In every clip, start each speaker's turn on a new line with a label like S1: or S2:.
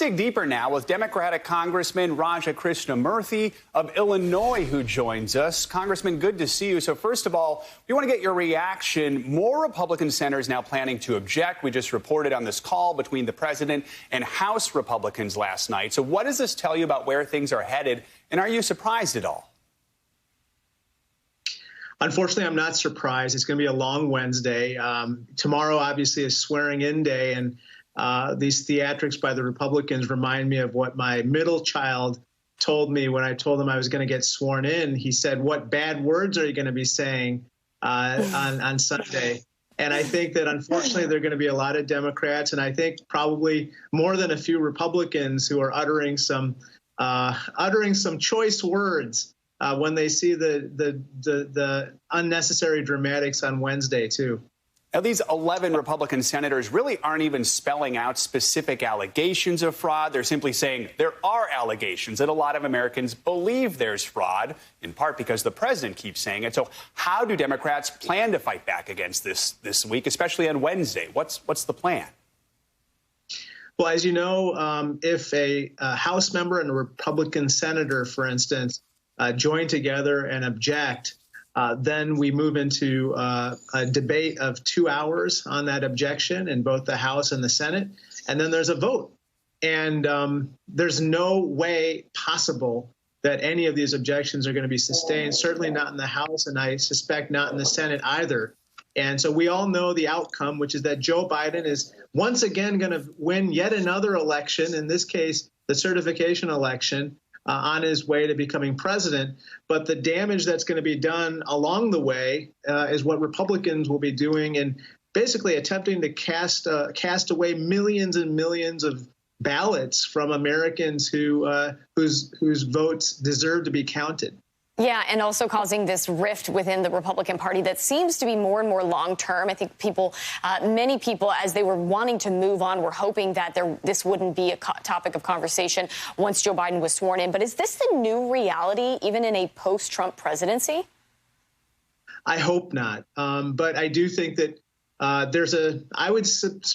S1: Dig deeper now with Democratic Congressman Krishnamoorthi of Illinois, who joins us. Congressman, good to see you. So first of all, we want to get your reaction. More Republican senators now planning to object. We just reported on this call between the president and House Republicans last night. So what does this tell you about where things are headed? And are you surprised at all?
S2: Unfortunately, I'm not surprised. It's going to be a long Wednesday. Tomorrow, obviously, is swearing-in day, and these theatrics by the Republicans remind me of what my middle child told me when I told him I was going to get sworn in. He said, "What bad words are you going to be saying on Sunday?" And I think that, unfortunately, there are going to be a lot of Democrats, and I think probably more than a few Republicans who are uttering some choice words when they see the unnecessary dramatics on Wednesday, too.
S1: Now, these 11 Republican senators really aren't even spelling out specific allegations of fraud. They're simply saying there are allegations that a lot of Americans believe there's fraud, in part because the president keeps saying it. So how do Democrats plan to fight back against this week, especially on Wednesday? What's the plan?
S2: Well, as you know, if a House member and a Republican senator, for instance, join together and object, then we move into a debate of 2 hours on that objection in both the House and the Senate, and then there's a vote. And there's no way possible that any of these objections are going to be sustained, certainly not in the House, and I suspect not in the Senate either. And so we all know the outcome, which is that Joe Biden is once again going to win yet another election, in this case, the certification election, on his way to becoming president. But the damage that's going to be done along the way is what Republicans will be doing and basically attempting to cast away millions and millions of ballots from Americans whose votes deserve to be counted.
S3: Yeah, and also causing this rift within the Republican Party that seems to be more and more long-term. I think many people, as they were wanting to move on, were hoping that this wouldn't be a topic of conversation once Joe Biden was sworn in. But is this the new reality, even in a post-Trump presidency?
S2: I hope not. But I do think that I would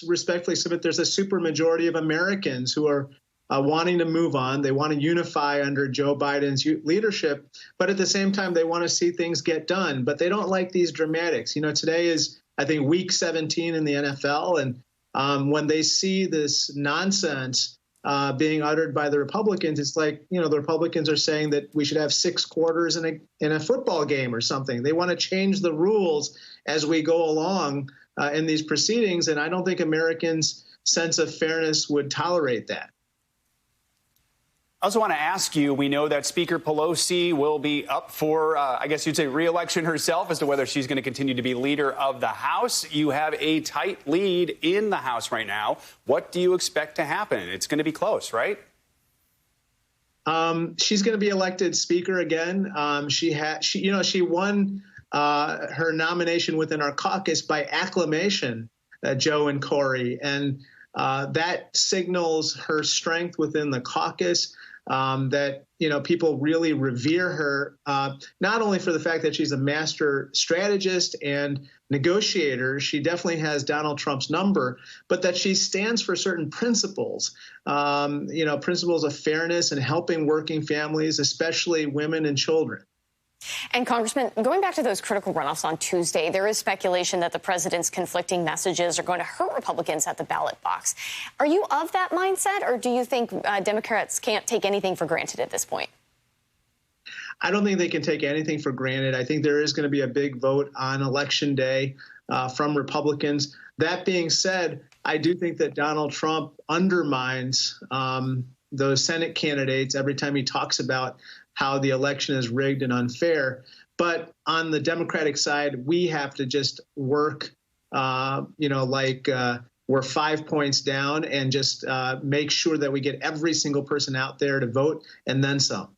S2: respectfully submit there's a supermajority of Americans who are wanting to move on. They want to unify under Joe Biden's leadership, but at the same time, they want to see things get done. But they don't like these dramatics. You know, today is, I think, week 17 in the NFL, and when they see this nonsense being uttered by the Republicans, it's like, you know, the Republicans are saying that we should have 6 quarters in a football game or something. They want to change the rules as we go along in these proceedings, and I don't think Americans' sense of fairness would tolerate that.
S1: I also want to ask you, we know that Speaker Pelosi will be up for, I guess you'd say, re-election herself as to whether she's going to continue to be leader of the House. You have a tight lead in the House right now. What do you expect to happen? It's going to be close, right?
S2: She's going to be elected Speaker again. She won her nomination within our caucus by acclamation, Joe and Corey, and that signals her strength within the caucus, that, you know, people really revere her, not only for the fact that she's a master strategist and negotiator, she definitely has Donald Trump's number, but that she stands for certain principles, principles of fairness and helping working families, especially women and children.
S3: And, Congressman, going back to those critical runoffs on Tuesday, there is speculation that the president's conflicting messages are going to hurt Republicans at the ballot box. Are you of that mindset, or do you think Democrats can't take anything for granted at this point?
S2: I don't think they can take anything for granted. I think there is going to be a big vote on Election Day from Republicans. That being said, I do think that Donald Trump undermines those Senate candidates every time he talks about how the election is rigged and unfair. But on the Democratic side, we have to just work, we're 5 points down, and just make sure that we get every single person out there to vote and then some.